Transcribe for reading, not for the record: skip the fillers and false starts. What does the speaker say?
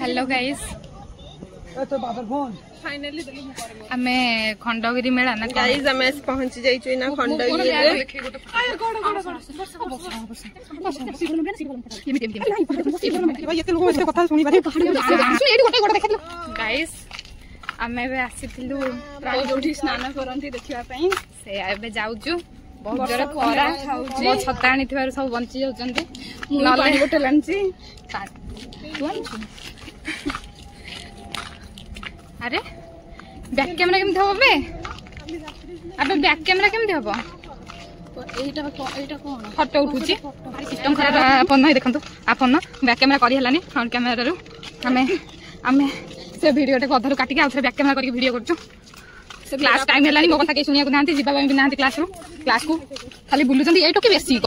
hello guys आमे खंडगिरी मेला ना guys आमे पहुंची जाइछु ना खंडगिरी रे गाइस आमे बे आसीथिलु जोठी स्नान करंती देखिबा पई से एबे जाउछु बहुत जोर खरा मो छता आनी थिबार सब बंची जाउचंती पानी बोतल आनची अरे बैक कैमरा केमती हबो बे अबे बैक कैमरा केमती हबो एटा कोन फोटो उठुची सिस्टम खराब अपन नहीं देखंतु आपन बैक कैमरा करी हलानी फ्रंट कैमरा रु हमें से वीडियो टे अधर काटी के आउथरे बैक कैमरा करके वीडियो करछु क्लास टाइम हलानी मो कथा के सुनिया को नांती जिबा भी नांती क्लास को खाली बुलुचंती एटो के बेसी